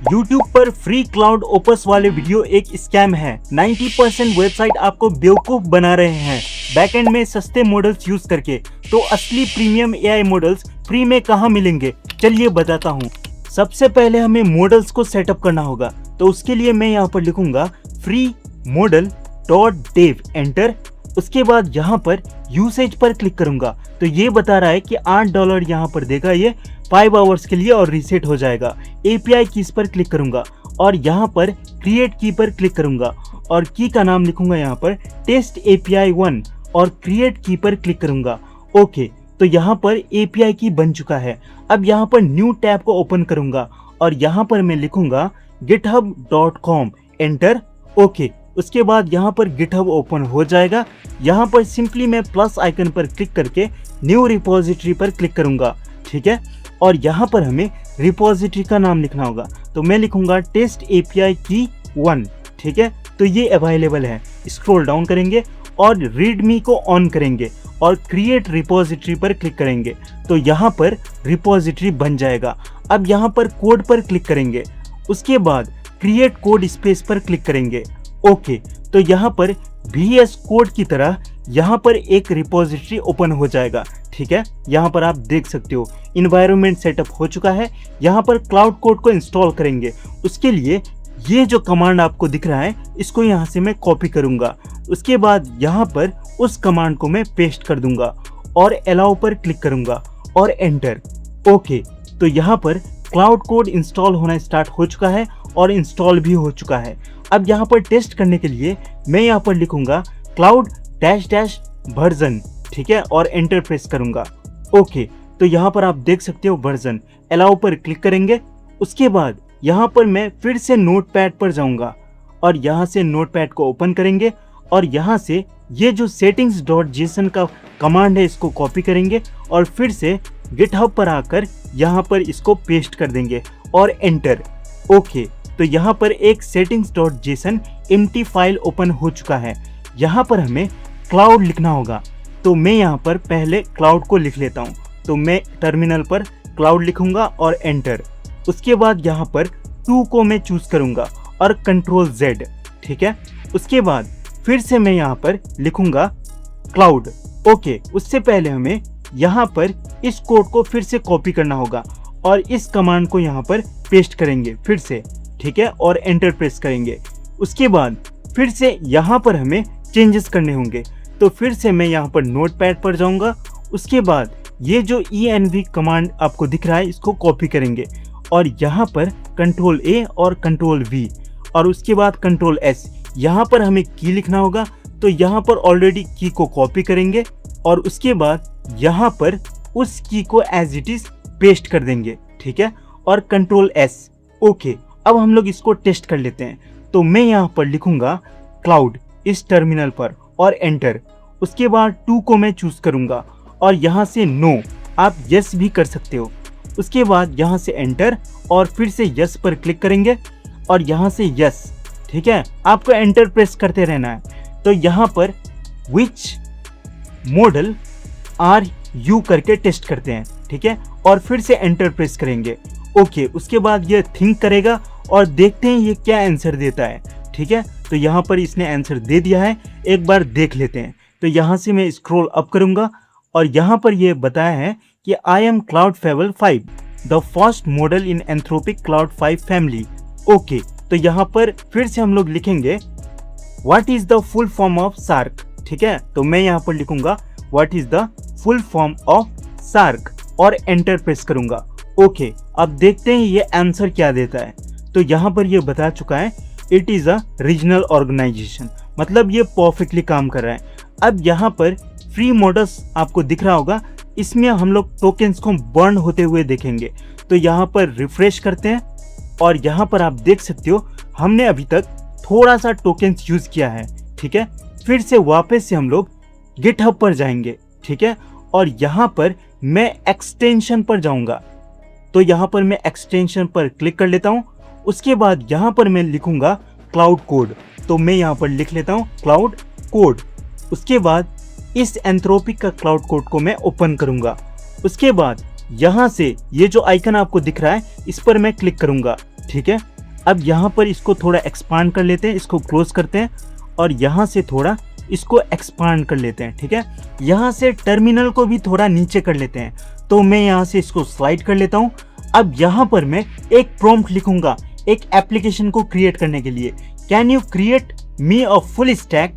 YouTube पर free cloud opus वाले video एक स्कैम है। 90% वेबसाइट आपको बेवकूफ बना रहे हैं बैकएंड में सस्ते मॉडल्स यूज करके। तो असली प्रीमियम AI मॉडल्स फ्री में कहाँ मिलेंगे, चलिए बताता हूँ। सबसे पहले हमें मॉडल्स को सेटअप करना होगा, तो उसके लिए मैं यहाँ पर लिखूंगा free-model.dev एंटर। उसके बाद यहाँ पर यूसेज पर क्लिक करूंगा, तो ये बता रहा है कि $8 यहाँ पर देगा ये 5 आवर्स के लिए और रीसेट हो जाएगा। API कीज पर क्लिक करूंगा और यहाँ पर क्रिएट की पर क्लिक करूंगा और की का नाम लिखूंगा यहाँ पर टेस्ट API 1 और क्रिएट की पर क्लिक करूंगा। ओके, तो यहाँ पर API की बन चुका है। अब यहाँ पर न्यू टैब को ओपन करूंगा और यहाँ पर मैं लिखूंगा github.com एंटर। ओके, उसके बाद यहाँ पर GitHub ओपन हो जाएगा। यहाँ पर सिंपली मैं प्लस आइकन पर क्लिक करके न्यू रिपोजिटरी पर क्लिक करूंगा, ठीक है। और यहाँ पर हमें रिपोजिटरी का नाम लिखना होगा, तो मैं लिखूंगा टेस्ट API की 1, ठीक है। तो ये अवेलेबल है। स्क्रॉल डाउन करेंगे और रीडमी को ऑन करेंगे और क्रिएट रिपोजिटरी पर क्लिक करेंगे, तो यहाँ पर रिपोजिटरी बन जाएगा। अब यहाँ पर कोड पर क्लिक करेंगे, उसके बाद क्रिएट कोड स्पेस पर क्लिक करेंगे। ओके, तो यहाँ पर VS कोड की तरह यहाँ पर एक रिपोजिटरी ओपन हो जाएगा, ठीक है। यहाँ पर आप देख सकते हो इन्वायरमेंट सेटअप हो चुका है। यहाँ पर क्लाउड कोड को इंस्टॉल करेंगे। उसके लिए ये जो कमांड आपको दिख रहा है, इसको यहाँ से मैं कॉपी करूँगा। उसके बाद यहाँ पर उस कमांड को मैं पेस्ट कर दूंगा और अलाउ पर क्लिक करूँगा और एंटर। ओके, तो यहाँ पर क्लाउड कोड इंस्टॉल होना स्टार्ट हो चुका है और इंस्टॉल भी हो चुका है। अब यहाँ पर टेस्ट करने के लिए मैं यहाँ पर लिखूंगा cloud -- वर्जन, ठीक है, और एंटर प्रेस करूंगा। ओके, तो यहाँ पर आप देख सकते हो वर्जन। अलाउ पर क्लिक करेंगे। उसके बाद यहाँ पर मैं फिर से नोटपैड पर जाऊंगा और यहाँ से नोटपैड को ओपन करेंगे और यहाँ से ये जो settings.json का कमांड है इसको कॉपी करेंगे और फिर से GitHub पर आकर यहाँ पर इसको पेस्ट कर देंगे और एंटर। ओके, तो यहाँ पर एक settings.json एम्प्टी फाइल ओपन हो चुका है। यहाँ पर हमें क्लाउड लिखना होगा, तो मैं यहाँ पर पहले क्लाउड को लिख लेता हूँ। तो मैं टर्मिनल पर क्लाउड लिखूंगा और एंटर। उसके बाद यहाँ पर 2 को मैं चूज करूंगा और Ctrl Z, ठीक है। उसके बाद फिर से मैं यहाँ पर लिखूंगा क्लाउड। ओके, उससे पहले हमें यहाँ पर इस कोड को फिर से कॉपी करना होगा और इस कमांड को यहाँ पर पेस्ट करेंगे फिर से, ठीक है, और एंटर प्रेस करेंगे। उसके बाद फिर से यहाँ पर हमें चेंजेस करने होंगे, तो फिर से मैं यहाँ पर नोटपैड पर जाऊँगा। उसके बाद ये जो env कमांड आपको दिख रहा है इसको कॉपी करेंगे और यहाँ पर Ctrl A और Ctrl V और उसके बाद Ctrl S। यहाँ पर हमें की लिखना होगा, तो यहाँ पर ऑलरेडी की को कॉपी करेंगे और उसके बाद यहाँ पर उस की को एज इट इज पेस्ट कर देंगे, ठीक है, और Ctrl S। ओके, अब हम लोग इसको टेस्ट कर लेते हैं। तो मैं यहाँ पर लिखूंगा क्लाउड इस टर्मिनल पर और एंटर। उसके बाद 2 को मैं चूज करूंगा और यहाँ से नो, आप यस भी कर सकते हो। उसके बाद यहाँ से एंटर और फिर से यस पर क्लिक करेंगे और यहाँ से यस, ठीक है, आपको एंटर प्रेस करते रहना है। तो यहाँ पर विच मॉडल आर यू करके टेस्ट करते हैं, ठीक है, और फिर से एंटर प्रेस करेंगे। ओके, उसके बाद ये थिंक करेगा और देखते हैं ये क्या आंसर देता है, ठीक है। तो यहाँ पर इसने आंसर दे दिया है, एक बार देख लेते हैं। तो यहाँ से मैं स्क्रॉल अप करूंगा और यहाँ पर ये बताया है कि I am Cloudfable 5, the first model in Anthropic Cloud 5 फैमिली। ओके, तो यहाँ पर फिर से हम लोग लिखेंगे what is the full form of SAARC, ठीक है। तो मैं यहाँ पर लिखूंगा what is the full form of SAARC और एंटर प्रेस करूंगा। ओके, अब देखते हैं ये आंसर क्या देता है। तो यहाँ पर ये बता चुका है it is a regional organisation, मतलब ये परफेक्टली काम कर रहा है। अब यहाँ पर फ्री मॉडल्स आपको दिख रहा होगा, इसमें हम लोग टोकन्स को बर्न होते हुए देखेंगे। तो यहाँ पर रिफ्रेश करते हैं और यहाँ पर आप देख सकते हो हमने अभी तक थोड़ा सा टोकन्स यूज किया है, ठीक है। फिर से वापस से हम लोग GitHub पर जाएंगे, ठीक है, और यहाँ पर मैं एक्सटेंशन पर जाऊंगा। तो यहाँ पर मैं एक्सटेंशन पर क्लिक कर लेता हूँ। उसके बाद यहाँ पर मैं लिखूंगा क्लाउड कोड, तो मैं यहाँ पर लिख लेता हूँ क्लाउड कोड। उसके बाद इस एंथ्रोपिक का क्लाउड कोड को मैं ओपन करूंगा। उसके बाद यहाँ से ये जो आइकन आपको दिख रहा है इस पर मैं क्लिक करूंगा, ठीक है। अब यहाँ पर इसको थोड़ा एक्सपांड कर लेते हैं, इसको क्लोज करते हैं और यहाँ से थोड़ा इसको एक्सपांड कर लेते हैं। ठीक है, यहाँ से टर्मिनल को भी थोड़ा नीचे कर लेते हैं। तो मैं यहाँ से इसको स्लाइड कर लेता हूँ। अब यहाँ पर मैं एक प्रॉम्प्ट लिखूंगा एक एप्लीकेशन को क्रिएट करने के लिए, can you create me a full stack,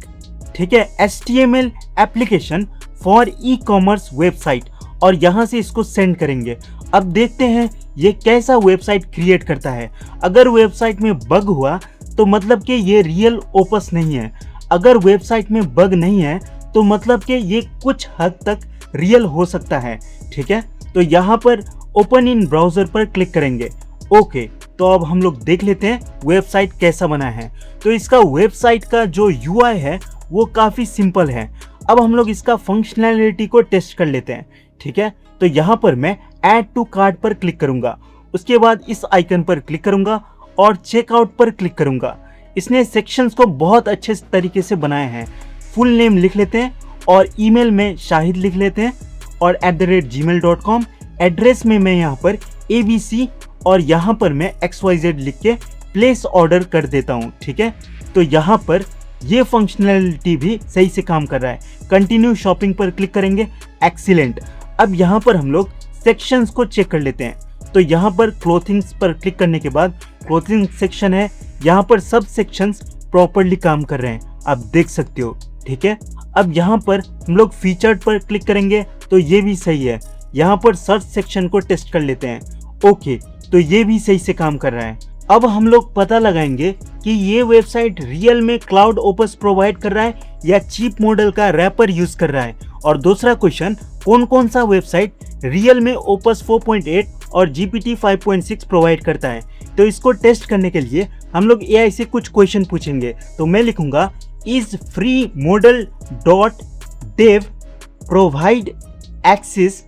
ठीक है, HTML application for e commerce website, और यहाँ से इसको सेंड करेंगे। अब देखते हैं ये कैसा वेबसाइट क्रिएट करता है। अगर वेबसाइट में बग हुआ तो मतलब कि ये रियल ओपस नहीं है, अगर वेबसाइट में बग नहीं है तो मतलब कि ये कुछ हद तक रियल हो सकता है। ठीक है, तो यहाँ पर ओपन इन ब्राउजर पर क्लिक करेंगे। ओके, तो अब हम लोग देख लेते हैं वेबसाइट कैसा बना है। तो इसका वेबसाइट का जो UI है वो काफ़ी सिंपल है। अब हम लोग इसका फंक्शनैलिटी को टेस्ट कर लेते हैं। ठीक है, तो यहाँ पर मैं ऐड टू कार्ट पर क्लिक करूँगा, उसके बाद इस आइकन पर क्लिक करूँगा और चेकआउट पर क्लिक करूँगा। इसने सेक्शंस को बहुत अच्छे तरीके से बनाए हैं। फुल नेम लिख लेते हैं और ईमेल में शाहिद लिख लेते हैं और @gmail.com। एड्रेस में मैं यहाँ पर ABC और यहाँ पर मैं XYZ लिख के प्लेस ऑर्डर कर देता हूँ। ठीक है, तो यहाँ पर ये फंक्शनैलिटी भी सही से काम कर रहा है। कंटिन्यू शॉपिंग पर क्लिक करेंगे, एक्सीलेंट। अब यहाँ पर हम लोग सेक्शंस को चेक कर लेते हैं। तो यहाँ पर क्लोथिंग्स पर क्लिक करने के बाद क्लोथिंग सेक्शन है, यहाँ पर सब सेक्शंस प्रॉपर्ली काम कर रहे हैं, आप देख सकते हो। ठीक है, अब यहाँ पर हम लोग फीचर्ड पर क्लिक करेंगे तो ये भी सही है। यहाँ पर सर्च सेक्शन को टेस्ट कर लेते हैं। ओके, तो ये भी सही से काम कर रहा है। अब हम लोग पता लगाएंगे कि ये वेबसाइट रियल में क्लाउड ओपस प्रोवाइड कर रहा है या चीप मॉडल का रैपर यूज कर रहा है। और दूसरा क्वेश्चन, कौन कौन सा वेबसाइट रियल में ओपस 4.8 और GPT 5.6 प्रोवाइड करता है। तो इसको टेस्ट करने के लिए हम लोग AI से कुछ क्वेश्चन पूछेंगे। तो मैं लिखूंगा is free model dot dev provide access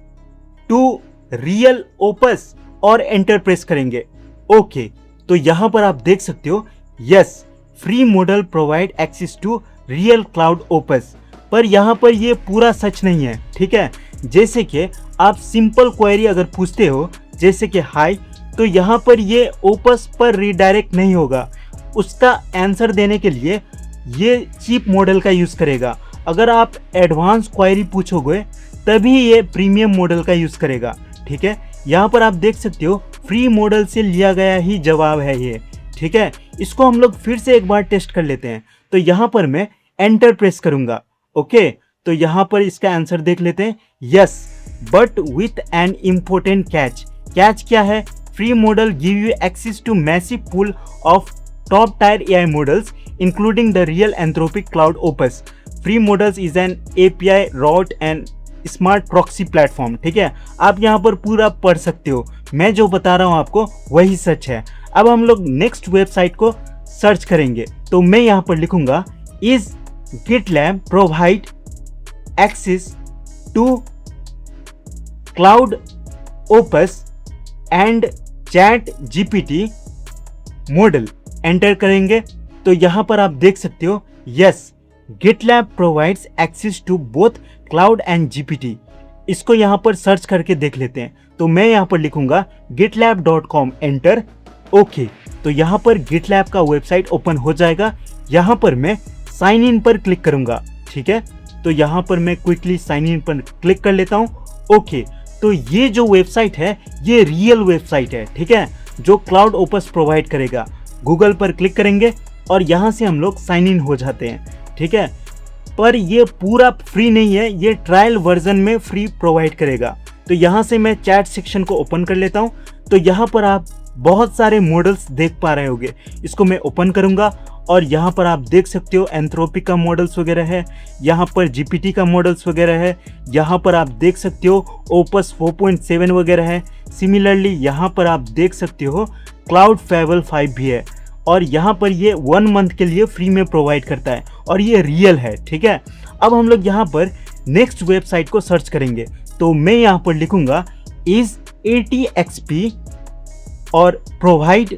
to real Opus और एंटर प्रेस करेंगे। ओके, तो यहाँ पर आप देख सकते हो yes, free model provide access to real Claude Opus. पर यहाँ पर ये पूरा सच नहीं है। ठीक है, जैसे कि आप सिंपल क्वेरी अगर पूछते हो जैसे कि हाई, तो यहाँ पर ये ओपस पर रिडायरेक्ट नहीं होगा। उसका आंसर देने के लिए ये चीप मॉडल का यूज़ करेगा। अगर आप एडवांस क्वेरी पूछोगे तभी ये प्रीमियम मॉडल का यूज़ करेगा। ठीक है, यहाँ पर आप देख सकते हो फ्री मॉडल से लिया गया ही जवाब है ये। ठीक है, इसको हम लोग फिर से एक बार टेस्ट कर लेते हैं। तो यहाँ पर मैं एंटर प्रेस करूँगा। ओके, तो यहाँ पर इसका आंसर देख लेते हैं, yes but with an important catch. Catch क्या है? Free model give you access to massive pool of top tier AI models including the real Anthropic Claude Opus. Free models is an API route and smart proxy platform. ठीक है, आप यहाँ पर पूरा पढ़ सकते हो, मैं जो बता रहा हूँ आपको वही सच है। अब हम लोग नेक्स्ट वेबसाइट को सर्च करेंगे। तो मैं यहाँ पर लिखूंगा is GitLab provide access to Claude Opus and chat GPT model, enter करेंगे। तो यहाँ पर आप देख सकते हो yes, GitLab provides access to both Claude and GPT। इसको यहाँ पर सर्च करके देख लेते हैं। तो मैं यहाँ पर लिखूंगा gitlab.com, एंटर। ओके, तो यहाँ पर गिटलैब का वेबसाइट ओपन हो जाएगा। यहाँ पर मैं साइन इन पर क्लिक करूंगा। ठीक है, तो यहाँ पर मैं क्विकली साइन इन पर क्लिक कर लेता हूँ। ओके, तो ये जो वेबसाइट है ये रियल वेबसाइट है। ठीक है, जो क्लाउड ओपस प्रोवाइड करेगा। गूगल पर क्लिक करेंगे और यहाँ से हम लोग साइन इन हो जाते हैं। ठीक है, पर ये पूरा फ्री नहीं है, ये ट्रायल वर्जन में फ्री प्रोवाइड करेगा। तो यहाँ से मैं चैट सेक्शन को ओपन कर लेता हूँ। तो यहाँ पर आप बहुत सारे मॉडल्स देख पा रहे होंगे। इसको मैं ओपन करूँगा और यहाँ पर आप देख सकते हो एंथ्रोपिक का मॉडल्स वगैरह है, यहाँ पर GPT का मॉडल्स वगैरह है, यहाँ पर आप देख सकते हो ओपस 4.7 वगैरह है। सिमिलरली यहाँ पर आप देख सकते हो क्लाउड फैबल 5 भी है और यहाँ पर ये 1 मंथ के लिए फ्री में प्रोवाइड करता है और ये रियल है। ठीक है, अब हम लोग यहाँ पर नेक्स्ट वेबसाइट को सर्च करेंगे। तो मैं यहाँ पर लिखूंगा इज ATXP और provide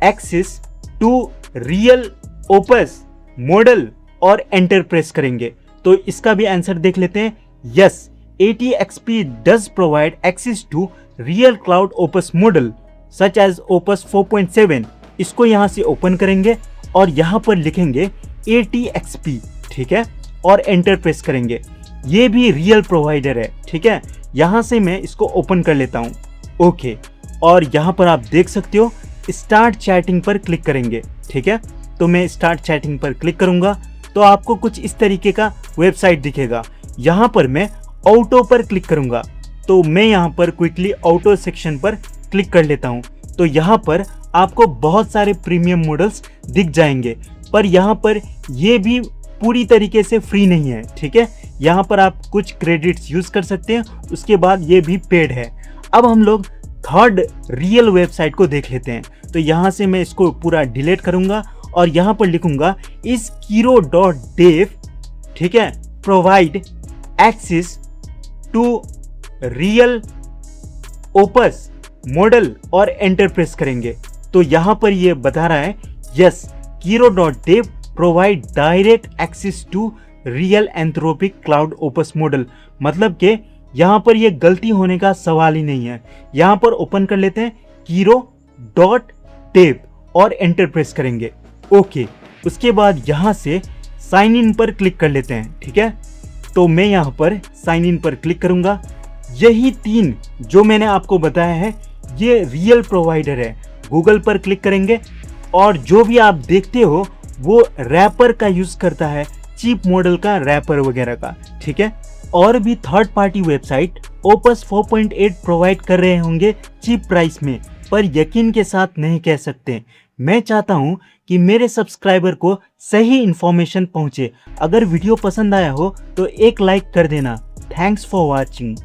access to real Opus model और एंटर प्रेस करेंगे। तो इसका भी आंसर देख लेते हैं, yes ATXP does provide access to real Claude Opus model. Such as Opus 4.7, इसको यहाँ से ओपन करेंगे और यहाँ पर लिखेंगे ATXP, ठीक है, और एंटर प्रेस करेंगे। ये भी रियल प्रोवाइडर है, ठीक है। यहाँ से मैं इसको ओपन कर लेता हूँ। ओके, और यहाँ पर आप देख सकते हो स्टार्ट चैटिंग पर क्लिक करेंगे, ठीक है। तो मैं स्टार्ट चैटिंग पर क्लिक करूंगा तो आपको कुछ इस तरीके का वेबसाइट दिखेगा। यहाँ पर मैं ऑटो पर क्लिक करूंगा, तो मैं यहाँ पर क्विकली ऑटो सेक्शन पर क्लिक कर लेता हूँ। तो यहाँ पर आपको बहुत सारे प्रीमियम मॉडल्स दिख जाएंगे, पर यहाँ पर ये भी पूरी तरीके से फ्री नहीं है, ठीक है। यहाँ पर आप कुछ क्रेडिट्स यूज कर सकते हैं, उसके बाद ये भी पेड है। अब हम लोग थर्ड रियल वेबसाइट को देख लेते हैं। तो यहाँ से मैं इसको पूरा डिलीट करूंगा और यहाँ पर लिखूंगा इस Kiro.dev, ठीक है, provide access to real Opus model और एंटर प्रेस करेंगे। तो यहाँ पर ये बता रहा है yes, Kiro.dev provide direct access to real Anthropic Claude Opus model. मतलब कि यहाँ पर ये गलती होने का सवाल ही नहीं है। यहाँ पर ओपन कर लेते हैं Kiro.dev और एंटर प्रेस करेंगे। ओके, उसके बाद यहाँ से साइन इन पर क्लिक कर लेते हैं, ठीक है। तो मैं यहाँ पर साइन इन पर क्लिक करूंगा। यही 3 जो मैंने आपको बताया है ये रियल प्रोवाइडर है। गूगल पर क्लिक करेंगे और जो भी आप देखते हो वो रैपर का यूज करता है, चीप मॉडल का रैपर वगैरह का, ठीक है। और भी third party website opus 4.8 provide कर रहे होंगे चीप प्राइस में, पर यकीन के साथ नहीं कह सकते। मैं चाहता हूं कि मेरे सब्सक्राइबर को सही इंफॉर्मेशन पहुंचे। अगर वीडियो पसंद आया हो तो एक लाइक कर देना। Thanks for watching.